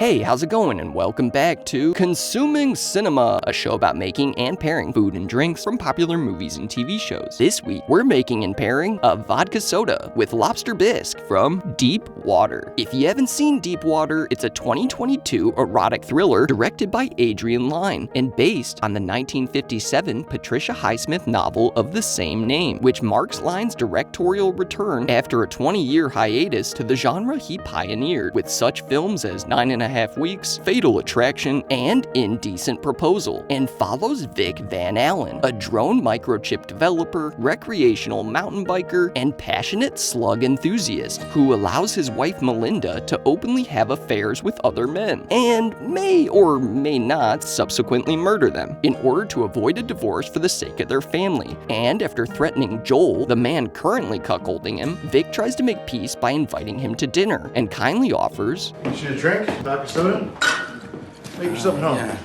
Hey, how's it going? And welcome back to Consuming Cinema, a show about making and pairing food and drinks from popular movies and TV shows. This week, we're making and pairing a vodka soda with Lobster Bisque from Deep Water. If you haven't seen Deep Water, it's a 2022 erotic thriller directed by Adrian Lyne and based on the 1957 Patricia Highsmith novel of the same name, which marks Lyne's directorial return after a 20-year hiatus to the genre he pioneered, with such films as 9.5 Weeks, Fatal Attraction, and Indecent Proposal, and follows Vic Van Allen, a drone microchip developer, recreational mountain biker, and passionate slug enthusiast who allows his wife Melinda to openly have affairs with other men, and may or may not subsequently murder them in order to avoid a divorce for the sake of their family. And after threatening Joel, the man currently cuckolding him, Vic tries to make peace by inviting him to dinner and kindly offers, "Want you a drink? Vodka Soda? Make yourself at home.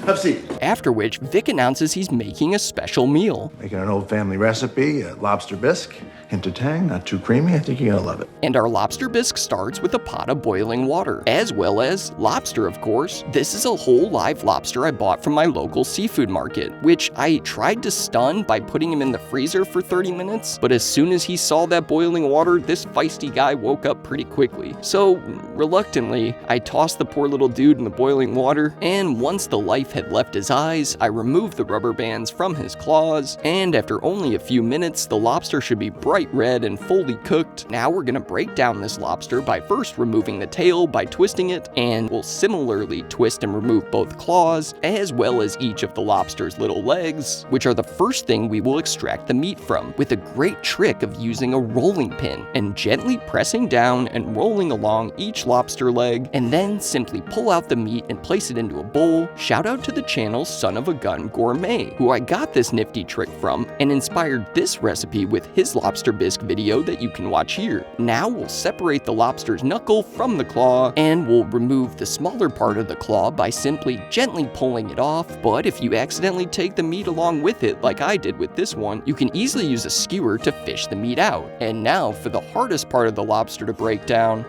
Have a seat." After which, Vic announces he's making a special meal. Making an old family recipe, lobster bisque. Hint of tang, not too creamy. I think you're gonna love it. And our lobster bisque starts with a pot of boiling water, as well as lobster, of course. This is a whole live lobster I bought from my local seafood market, which I tried to stun by putting him in the freezer for 30 minutes, but as soon as he saw that boiling water, this feisty guy woke up pretty quickly. So, reluctantly, I tossed the poor little dude in the boiling water, and once the life had left his eyes, I removed the rubber bands from his claws, and after only a few minutes, the lobster should be bright red and fully cooked. Now we're gonna break down this lobster by first removing the tail by twisting it, and we'll similarly twist and remove both claws, as well as each of the lobster's little legs, which are the first thing we will extract the meat from, with a great trick of using a rolling pin and gently pressing down and rolling along each lobster leg, and then simply pull out the meat and place it into a bowl. Shout out to the channel Son of a Gun Gourmet, who I got this nifty trick from and inspired this recipe with his lobster bisque video that you can watch here. Now we'll separate the lobster's knuckle from the claw, and we'll remove the smaller part of the claw by simply gently pulling it off, but if you accidentally take the meat along with it like I did with this one, you can easily use a skewer to fish the meat out. And now for the hardest part of the lobster to break down.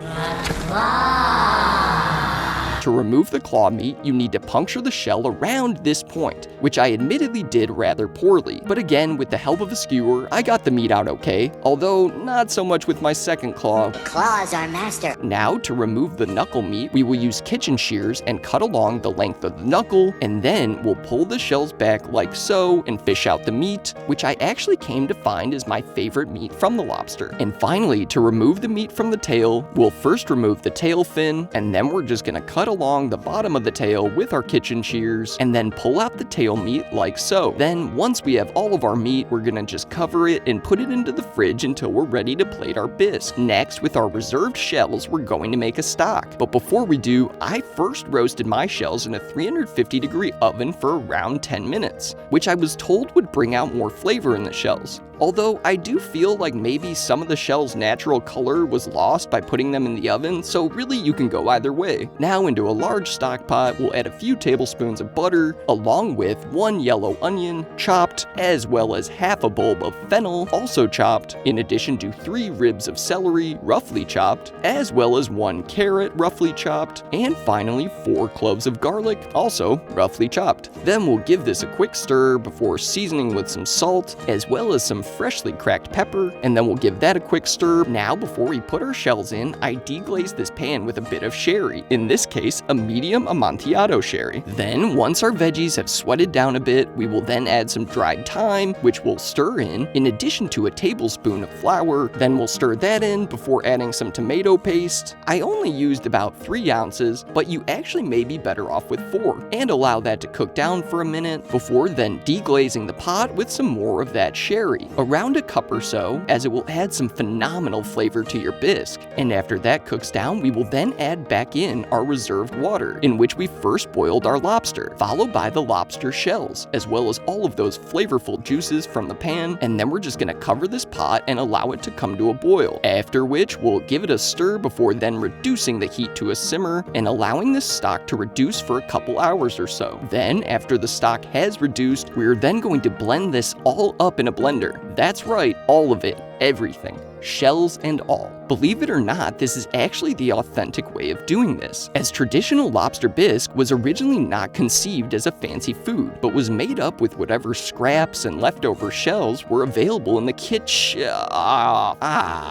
To remove the claw meat, you need to puncture the shell around this point, which I admittedly did rather poorly. But again, with the help of a skewer, I got the meat out okay, although not so much with my second claw. The claw is our master. Now, to remove the knuckle meat, we will use kitchen shears and cut along the length of the knuckle, and then we'll pull the shells back like so and fish out the meat, which I actually came to find is my favorite meat from the lobster. And finally, to remove the meat from the tail, we'll first remove the tail fin, and then we're just gonna cut along the bottom of the tail with our kitchen shears, and then pull out the tail meat like so. Then, once we have all of our meat, we're gonna just cover it and put it into the fridge until we're ready to plate our bisque. Next, with our reserved shells, we're going to make a stock. But before we do, I first roasted my shells in a 350-degree oven for around 10 minutes, which I was told would bring out more flavor in the shells. Although I do feel like maybe some of the shell's natural color was lost by putting them in the oven, so really you can go either way. Now into a large stock pot, we'll add a few tablespoons of butter, along with 1 yellow onion, chopped, as well as half a bulb of fennel, also chopped, in addition to 3 ribs of celery, roughly chopped, as well as 1 carrot, roughly chopped, and finally 4 cloves of garlic, also roughly chopped. Then we'll give this a quick stir before seasoning with some salt, as well as some freshly cracked pepper, and then we'll give that a quick stir. Now, before we put our shells in, I deglaze this pan with a bit of sherry, in this case, a medium Amontillado sherry. Then, once our veggies have sweated down a bit, we will then add some dried thyme, which we'll stir in addition to a tablespoon of flour. Then we'll stir that in before adding some tomato paste. I only used about 3 ounces, but you actually may be better off with 4, and allow that to cook down for a minute before then deglazing the pot with some more of that sherry, around a cup or so, as it will add some phenomenal flavor to your bisque. And after that cooks down, we will then add back in our reserved water, in which we first boiled our lobster, followed by the lobster shells, as well as all of those flavorful juices from the pan, and then we're just gonna cover this pot and allow it to come to a boil, after which we'll give it a stir before then reducing the heat to a simmer and allowing this stock to reduce for a couple hours or so. Then, after the stock has reduced, we're then going to blend this all up in a blender. That's right, all of it. Everything. shells and all. Believe it or not, this is actually the authentic way of doing this, as traditional lobster bisque was originally not conceived as a fancy food, but was made up with whatever scraps and leftover shells were available in the kitchen.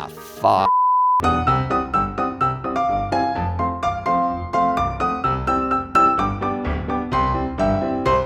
Fuck.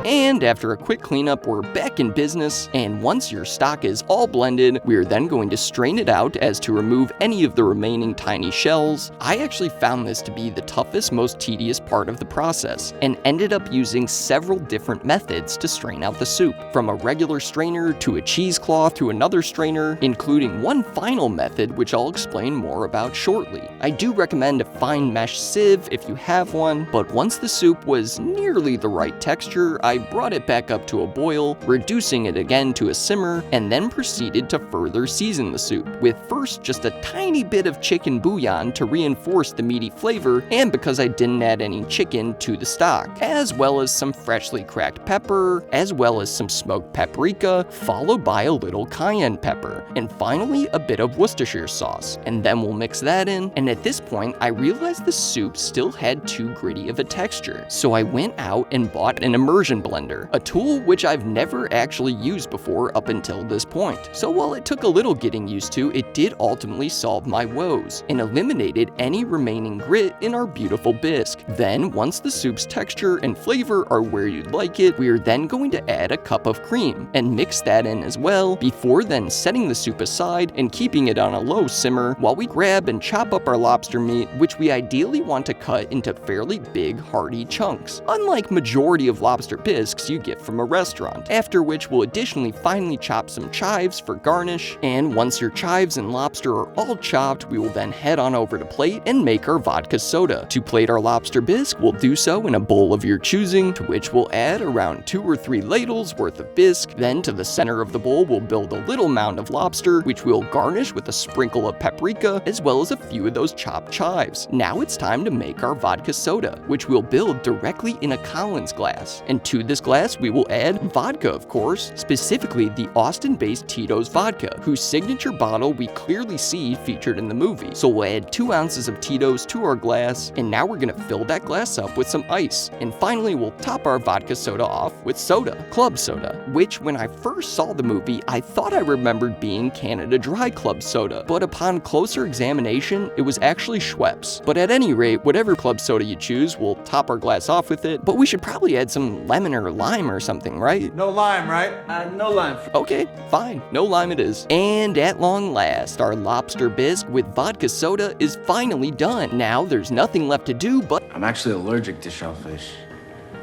And after a quick cleanup, we're back in business, and once your stock is all blended, we are then going to strain it out as to remove any of the remaining tiny shells. I actually found this to be the toughest, most tedious part of the process, and ended up using several different methods to strain out the soup, from a regular strainer to a cheesecloth to another strainer, including one final method which I'll explain more about shortly. I do recommend a fine mesh sieve if you have one, but once the soup was nearly the right texture, I brought it back up to a boil, reducing it again to a simmer, and then proceeded to further season the soup, with first just a tiny bit of chicken bouillon to reinforce the meaty flavor, and because I didn't add any chicken to the stock, as well as some freshly cracked pepper, as well as some smoked paprika, followed by a little cayenne pepper, and finally a bit of Worcestershire sauce, and then we'll mix that in, and at this point I realized the soup still had too gritty of a texture, so I went out and bought an immersion blender, a tool which I've never actually used before up until this point. So while it took a little getting used to, it did ultimately solve my woes and eliminated any remaining grit in our beautiful bisque. Then, once the soup's texture and flavor are where you'd like it, we are then going to add a cup of cream and mix that in as well, before then setting the soup aside and keeping it on a low simmer while we grab and chop up our lobster meat, which we ideally want to cut into fairly big, hearty chunks, unlike majority of lobster bisques you get from a restaurant, after which we'll additionally finely chop some chives for garnish, and once your chives and lobster are all chopped, we will then head on over to plate and make our vodka soda. To plate our lobster bisque, we'll do so in a bowl of your choosing, to which we'll add around 2 or 3 ladles worth of bisque. Then to the center of the bowl, we'll build a little mound of lobster, which we'll garnish with a sprinkle of paprika, as well as a few of those chopped chives. Now it's time to make our vodka soda, which we'll build directly in a Collins glass, and to this glass we will add vodka, of course, specifically the Austin-based Tito's vodka, whose signature bottle we clearly see featured in the movie. So we'll add 2 ounces of Tito's to our glass, and now we're gonna fill that glass up with some ice. And finally, we'll top our vodka soda off with soda, club soda, which when I first saw the movie, I thought I remembered being Canada Dry club soda, but upon closer examination, it was actually Schweppes. But at any rate, whatever club soda you choose, we'll top our glass off with it, but we should probably add some lemon or lime or something, right? No lime, right? No lime. Okay, fine, no lime it is. And at long last, our lobster bisque with vodka soda is finally done. Now there's nothing left to do but... I'm actually allergic to shellfish.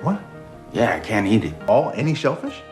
What? Yeah, I can't eat it. Any shellfish?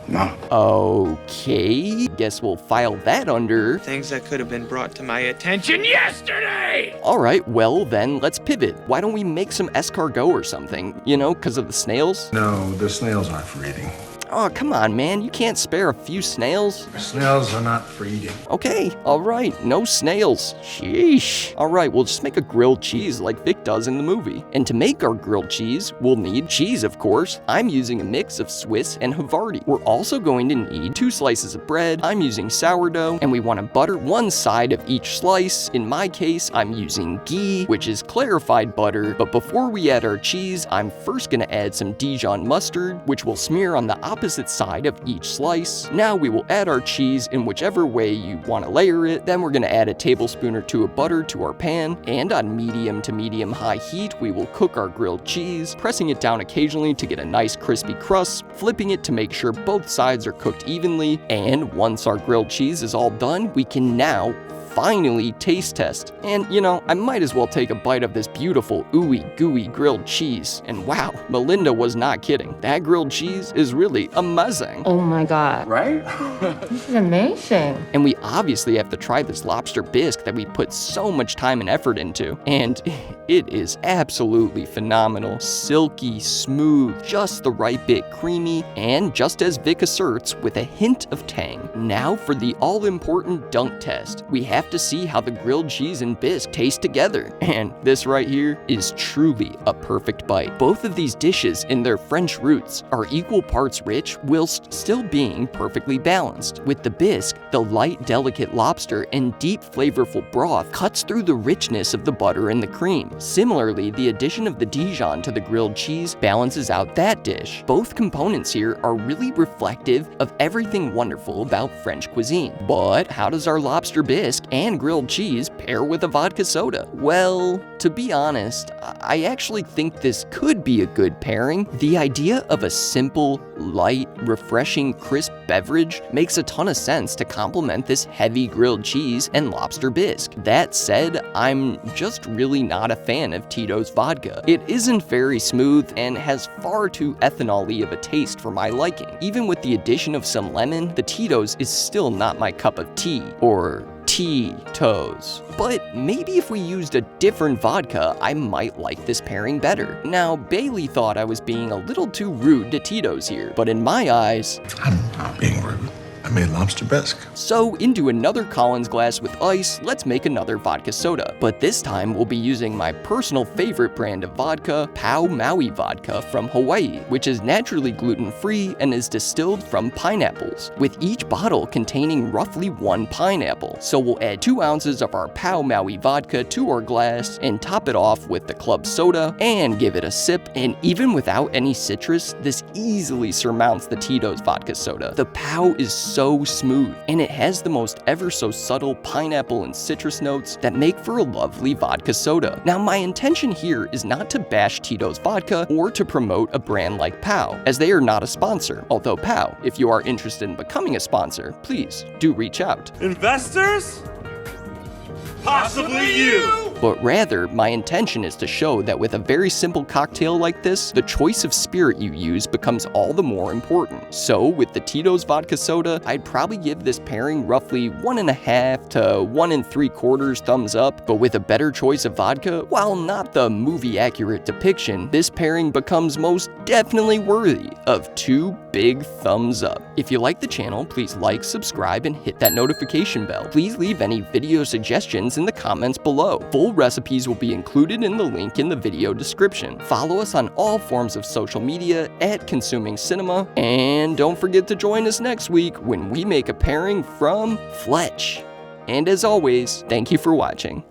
No. Okay, guess we'll file that under... Things that could have been brought to my attention yesterday! Alright, well then, let's pivot. Why don't we make some escargot or something? You know, because of the snails? No, the snails aren't for eating. Oh, come on, man. You can't spare a few snails? Snails are not for eating. Okay, alright, no snails. Sheesh. Alright, we'll just make a grilled cheese like Vic does in the movie. And to make our grilled cheese, we'll need cheese, of course. I'm using a mix of Swiss and Havarti. We're also going to need 2 slices of bread. I'm using sourdough, and we want to butter one side of each slice. In my case, I'm using ghee, which is clarified butter. But before we add our cheese, I'm first going to add some Dijon mustard, which we'll smear on the opposite side of each slice. Now we will add our cheese in whichever way you want to layer it. Then we're going to add a tablespoon or 2 of butter to our pan, and on medium to medium high heat, we will cook our grilled cheese, pressing it down occasionally to get a nice crispy crust, flipping it to make sure both sides are cooked evenly, and once our grilled cheese is all done, we can now finally taste test. And you know, I might as well take a bite of this beautiful ooey gooey grilled cheese. And wow, Melinda was not kidding. That grilled cheese is really amazing. Oh my God. Right? This is amazing. And we obviously have to try this lobster bisque that we put so much time and effort into. And It is absolutely phenomenal. Silky, smooth, just the right bit creamy, and just as Vic asserts, with a hint of tang. Now for the all-important dunk test. We have to see how the grilled cheese and bisque taste together. And this right here is truly a perfect bite. Both of these dishes in their French roots are equal parts rich whilst still being perfectly balanced. With the bisque, the light, delicate lobster and deep, flavorful broth cuts through the richness of the butter and the cream. Similarly, the addition of the Dijon to the grilled cheese balances out that dish. Both components here are really reflective of everything wonderful about French cuisine. But how does our lobster bisque and grilled cheese pair with a vodka soda? Well, to be honest, I actually think this could be a good pairing. The idea of a simple, light, refreshing, crisp beverage makes a ton of sense to complement this heavy grilled cheese and lobster bisque. That said, I'm just really not a fan of Tito's vodka. It isn't very smooth and has far too ethanol-y of a taste for my liking. Even with the addition of some lemon, the Tito's is still not my cup of tea, or Tito's. But maybe if we used a different vodka, I might like this pairing better. Now, Bailey thought I was being a little too rude to Tito's here, but in my eyes, I'm not being rude. I made lobster bisque. So into another Collins glass with ice, let's make another vodka soda. But this time we'll be using my personal favorite brand of vodka, Pau Maui vodka from Hawaii, which is naturally gluten-free and is distilled from pineapples, with each bottle containing roughly 1 pineapple. So we'll add 2 ounces of our Pau Maui vodka to our glass and top it off with the club soda and give it a sip. And even without any citrus, this easily surmounts the Tito's vodka soda. The Pau is so smooth, and it has the most ever so subtle pineapple and citrus notes that make for a lovely vodka soda. Now, my intention here is not to bash Tito's vodka or to promote a brand like Pau, as they are not a sponsor. Although Pau, if you are interested in becoming a sponsor, please do reach out. Investors? Possibly you! But rather, my intention is to show that with a very simple cocktail like this, the choice of spirit you use becomes all the more important. So with the Tito's vodka soda, I'd probably give this pairing roughly 1.5 to 1 3/4 thumbs up. But with a better choice of vodka, while not the movie accurate depiction, this pairing becomes most definitely worthy of 2 big thumbs up. If you like the channel, please like, subscribe, and hit that notification bell. Please leave any video suggestions in the comments below. Full recipes will be included in the link in the video description. Follow us on all forms of social media at Consuming Cinema, and don't forget to join us next week when we make a pairing from Fletch. And as always, thank you for watching.